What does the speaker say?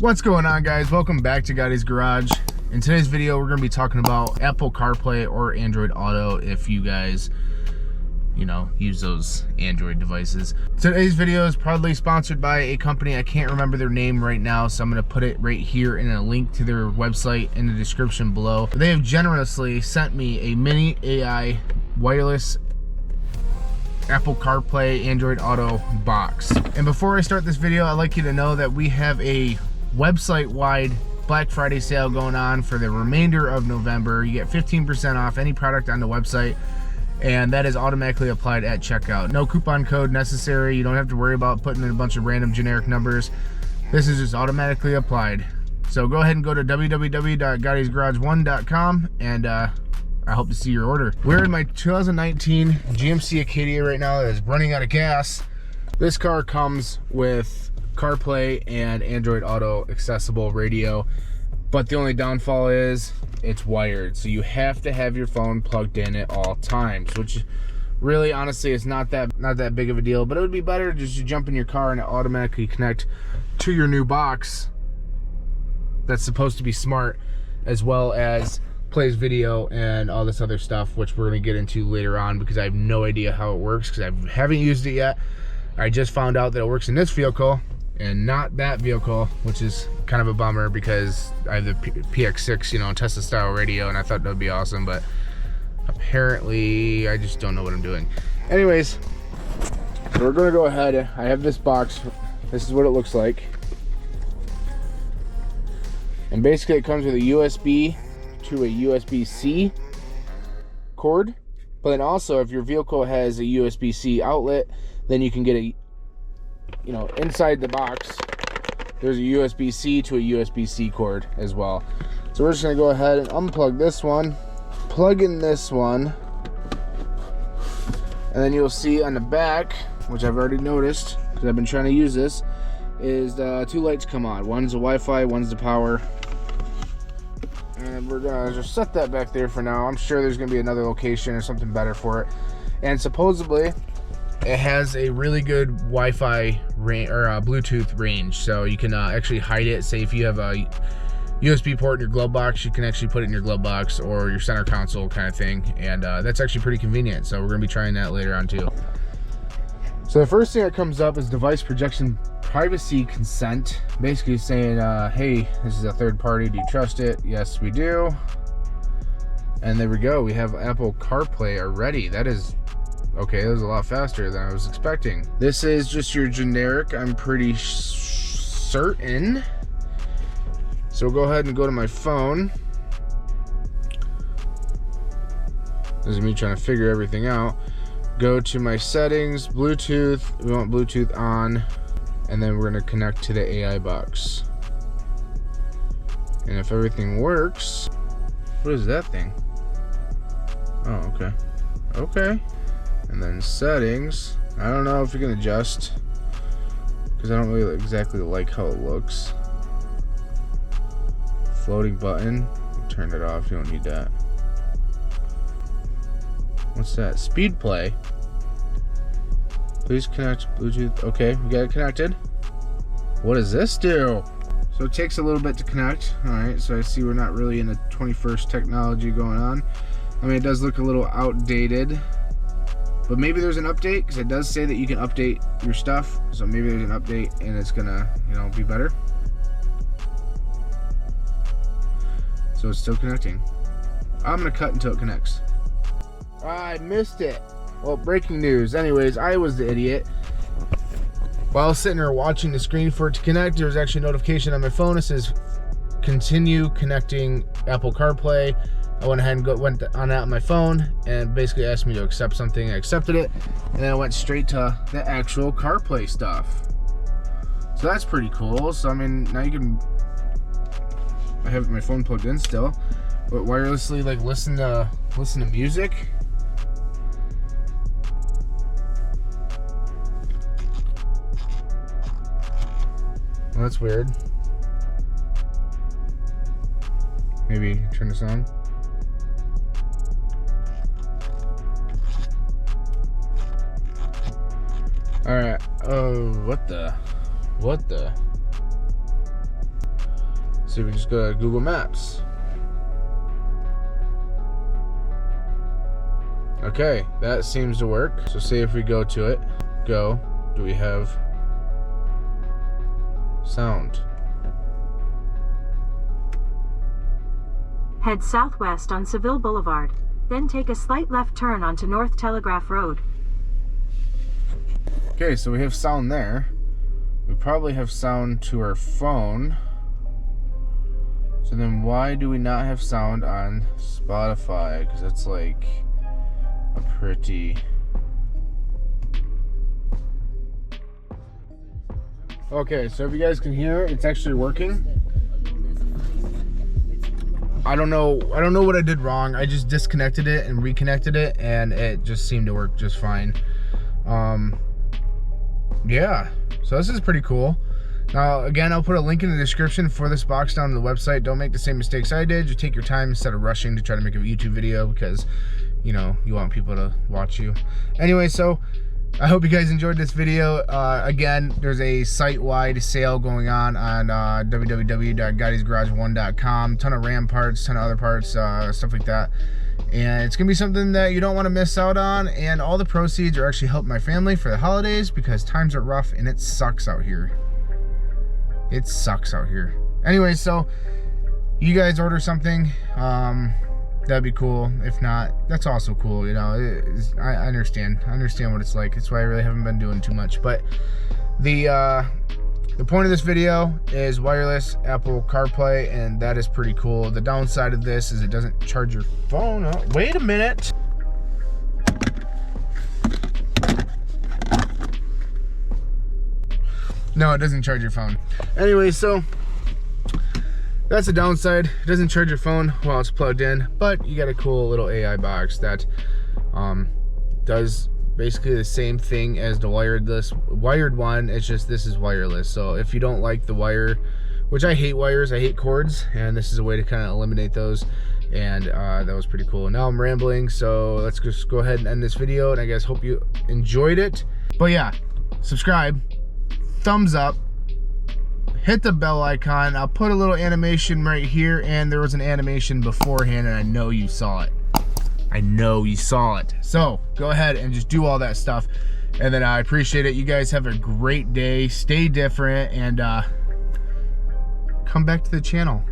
What's going on, guys? Welcome back to Gotti's Garage. In today's video, we're going to be talking about Apple CarPlay or Android Auto if you guys, use those Android devices. Today's video is proudly sponsored by a company. I can't remember their name right now, so I'm going to put it right here in a link to their website in the description below. They have generously sent me a mini AI wireless Apple CarPlay Android Auto box. And before I start this video, I'd like you to know that we have a website-wide Black Friday sale going on for the remainder of November. You get 15% off any product on the website, and that is automatically applied at checkout. No coupon code necessary. You don't have to worry about putting in a bunch of random generic numbers. This is just automatically applied. So go ahead and go to www.gottisgarage1.com and I hope to see your order. We're in my 2019 GMC Acadia right now that is running out of gas. This car comes with CarPlay and Android Auto accessible radio, but the only downfall is it's wired, so you have to have your phone plugged in at all times, which really honestly is not that big of a deal. But it would be better just to jump in your car and automatically connect to your new box that's supposed to be smart, as well as plays video and all this other stuff, which we're going to get into later on, because I have no idea how it works because I haven't used it yet. I just found out that it works in this vehicle and not that vehicle, which is kind of a bummer because I have the PX6, Tesla style radio, and I thought that would be awesome, but apparently I just don't know what I'm doing. Anyways, so we're gonna go ahead. I have this box. This is what it looks like. And basically it comes with a USB to a USB-C cord, but then also if your vehicle has a USB-C outlet, then you can get a inside the box, there's a USB-C to a USB-C cord as well. So we're just gonna go ahead and unplug this one, plug in this one, and then you'll see on the back, which I've already noticed because I've been trying to use this, is the two lights come on. One's the Wi-Fi, one's the power. And we're gonna just set that back there for now. I'm sure there's gonna be another location or something better for it. And supposedly it has a really good Wi-Fi range or Bluetooth range, so you can actually hide it. Say if you have a USB port in your glove box, you can actually put it in your glove box or your center console kind of thing, and that's actually pretty convenient. So we're gonna be trying that later on too. So the first thing that comes up is device projection privacy consent, basically saying, hey, this is a third party, do you trust it? Yes, we do. And there we go, we have Apple CarPlay already. That is okay, that was a lot faster than I was expecting. This is just your generic, I'm pretty certain. So we'll go ahead and go to my phone. This is me trying to figure everything out. Go to my settings, Bluetooth, we want Bluetooth on, and then we're gonna connect to the AI box. And if everything works, what is that thing? Oh, okay. Okay. And then settings, I don't know if you can adjust because I don't really exactly like how it looks. Floating button, turn it off, you don't need that. What's that? Speed play. Please connect Bluetooth. Okay, we got it connected. What does this do? So it takes a little bit to connect. Alright, so I see we're not really in the 21st technology going on. I mean, it does look a little outdated, but maybe there's an update, because it does say that you can update your stuff. So maybe there's an update and it's gonna, be better. So it's still connecting. I'm gonna cut until it connects. I missed it. Well, breaking news. Anyways, I was the idiot. While I was sitting there watching the screen for it to connect, there was actually a notification on my phone that says continue connecting Apple CarPlay. I went ahead and went on that on my phone and basically asked me to accept something. I accepted it, and then I went straight to the actual CarPlay stuff. So that's pretty cool. So I mean, now you can, I have my phone plugged in still, but wirelessly listen to music. Well, that's weird. Maybe turn this on. Alright. Oh, what the? So we just go to Google Maps. Okay, that seems to work. So say if we go to it, do we have sound? Head southwest on Seville Boulevard, then take a slight left turn onto North Telegraph Road. Okay, so we have sound there. We probably have sound to our phone. So then why do we not have sound on Spotify? Because that's like a pretty... Okay, so if you guys can hear, it's actually working. I don't know what I did wrong. I just disconnected it and reconnected it, and it just seemed to work just fine. Yeah, so this is pretty cool. Now, again, I'll put a link in the description for this box down on the website. Don't make the same mistakes I did. Just take your time instead of rushing to try to make a YouTube video, because, you know, you want people to watch you. Anyway, so I hope you guys enjoyed this video. Again, there's a site-wide sale going on www.gottysgarage1.com. Ton of RAM parts, ton of other parts, stuff like that. And it's gonna be something that you don't want to miss out on, and all the proceeds are actually helping my family for the holidays, because times are rough and it sucks out here. It sucks out here. Anyway, so you guys order something, that'd be cool. If not, that's also cool. You know, I understand what it's like. That's why I really haven't been doing too much. But the point of this video is wireless Apple CarPlay, and that is pretty cool. The downside of this is it doesn't charge your phone. Oh, wait a minute. No, it doesn't charge your phone. Anyway, so that's the downside. It doesn't charge your phone while it's plugged in, but you got a cool little AI box that does basically the same thing as the wired one. It's just this is wireless. So if you don't like the wire, which I hate wires, I hate cords, and this is a way to kind of eliminate those. And that was pretty cool. Now I'm rambling, so let's just go ahead and end this video, and I guess hope you enjoyed it. But yeah, subscribe, thumbs up, hit the bell icon. I'll put a little animation right here, and there was an animation beforehand, and I know you saw it. I know you saw it. So go ahead and just do all that stuff, and then I appreciate it. You guys have a great day. Stay different, and come back to the channel.